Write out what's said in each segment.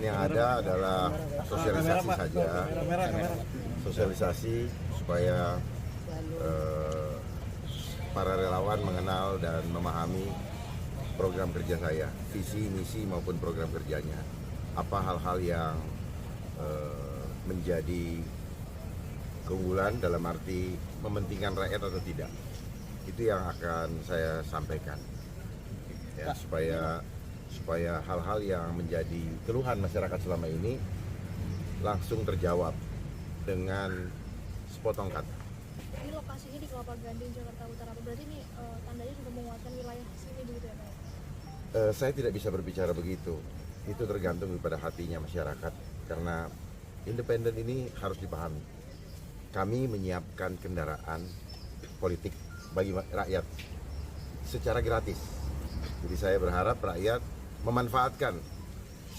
Kegiatan yang ada adalah sosialisasi saja, sosialisasi supaya para relawan mengenal dan memahami program kerja saya, visi, misi maupun program kerjanya. Apa hal-hal yang menjadi keunggulan dalam arti mementingkan rakyat atau tidak. Itu yang akan saya sampaikan. Ya, supaya hal-hal yang menjadi keluhan masyarakat selama ini langsung terjawab dengan sepotong kata. Ini lokasinya di Kelapa Gading, Jakarta Utara. Berarti ini tandanya sudah menguatkan wilayah sini begitu ya Pak? Saya tidak bisa berbicara begitu. Itu tergantung kepada hatinya masyarakat. Karena independen ini harus dipahami. Kami menyiapkan kendaraan politik bagi rakyat secara gratis. Jadi saya berharap rakyat memanfaatkan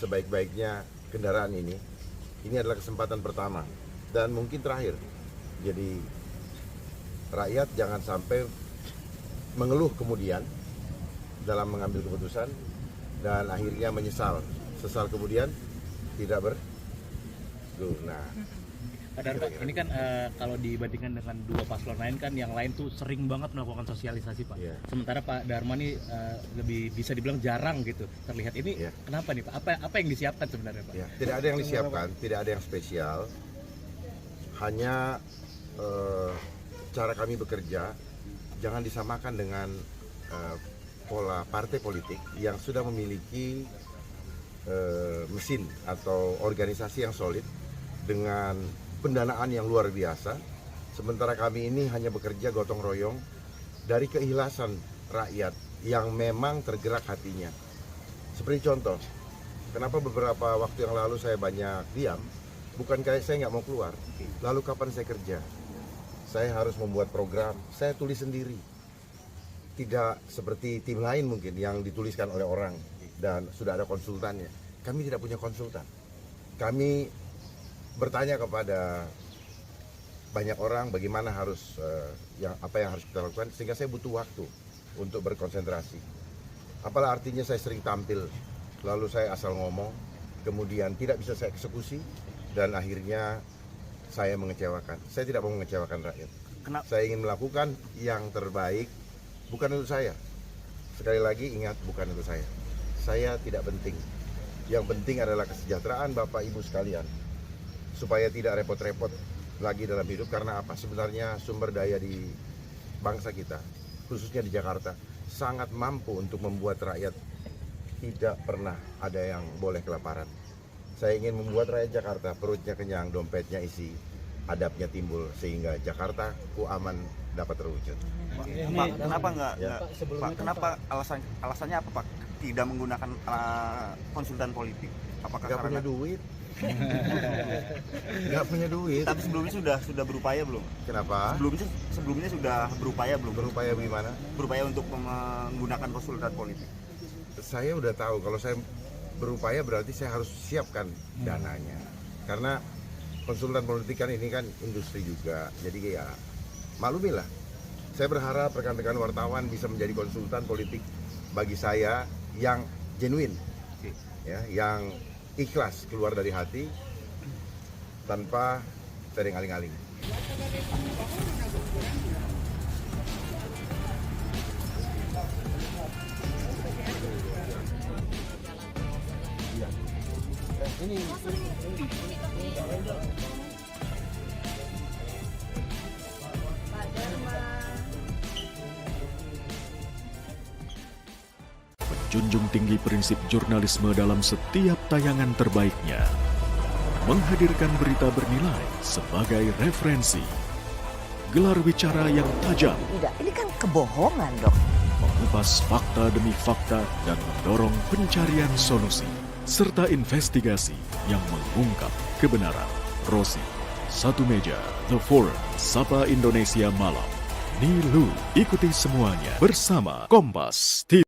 sebaik-baiknya kendaraan ini. Ini adalah kesempatan pertama dan mungkin terakhir. Jadi rakyat jangan sampai mengeluh kemudian dalam mengambil keputusan dan akhirnya menyesal. Sesal kemudian tidak berguna. Pak Darma, ini kan kalau dibandingkan dengan dua paslon lain kan yang lain tuh sering banget melakukan sosialisasi Pak. Yeah. Sementara Pak Darma nih lebih bisa dibilang jarang gitu terlihat. Ini kenapa nih Pak? Apa yang disiapkan sebenarnya Pak? Yeah. Tidak ada yang disiapkan, tidak ada yang spesial. Hanya cara kami bekerja jangan disamakan dengan pola partai politik yang sudah memiliki mesin atau organisasi yang solid dengan pendanaan yang luar biasa. Sementara kami ini hanya bekerja gotong royong dari keikhlasan rakyat yang memang tergerak hatinya. Seperti contoh, kenapa beberapa waktu yang lalu saya banyak diam? Bukan kayak saya nggak mau keluar. Lalu kapan saya kerja? Saya harus membuat program, saya tulis sendiri. Tidak seperti tim lain mungkin yang dituliskan oleh orang dan sudah ada konsultannya. Kami tidak punya konsultan. Kami bertanya kepada banyak orang bagaimana harus apa yang harus kita lakukan, sehingga saya butuh waktu untuk berkonsentrasi. Apalah artinya saya sering tampil lalu saya asal ngomong kemudian tidak bisa saya eksekusi dan akhirnya saya mengecewakan. Saya tidak mau mengecewakan rakyat. Saya ingin melakukan yang terbaik, bukan untuk saya. Sekali lagi ingat, bukan untuk saya. Saya tidak penting. Yang penting adalah kesejahteraan Bapak Ibu sekalian, supaya tidak repot-repot lagi dalam hidup. Karena apa? Sebenarnya sumber daya di bangsa kita, khususnya di Jakarta, sangat mampu untuk membuat rakyat tidak pernah ada yang boleh kelaparan. Saya ingin membuat rakyat Jakarta perutnya kenyang, dompetnya isi, adabnya timbul, sehingga Jakarta aman dapat terwujud. Pak, kenapa kenapa alasannya apa Pak? Tidak menggunakan konsultan politik? Apakah nggak punya duit? Nggak punya duit. Tapi sebelumnya sudah berupaya belum? Kenapa? Sebelumnya sudah berupaya belum? Berupaya bagaimana? Berupaya untuk menggunakan konsultan politik. Saya udah tahu kalau saya berupaya berarti saya harus siapkan dananya. Karena konsultan politik kan ini kan industri juga. Jadi ya maklumilah. Saya berharap rekan-rekan wartawan bisa menjadi konsultan politik bagi saya yang genuine, ya, yang ikhlas keluar dari hati tanpa sering aling-aling. Menjunjung tinggi prinsip jurnalisme dalam setiap tayangan terbaiknya. Menghadirkan berita bernilai sebagai referensi. Gelar bicara yang tajam. Tidak, ini kan kebohongan dong. Mengupas fakta demi fakta dan mendorong pencarian solusi. Serta investigasi yang mengungkap kebenaran. Rosi, Satu Meja, The Forum, Sapa Indonesia Malam. Nilu, ikuti semuanya bersama Kompas TV.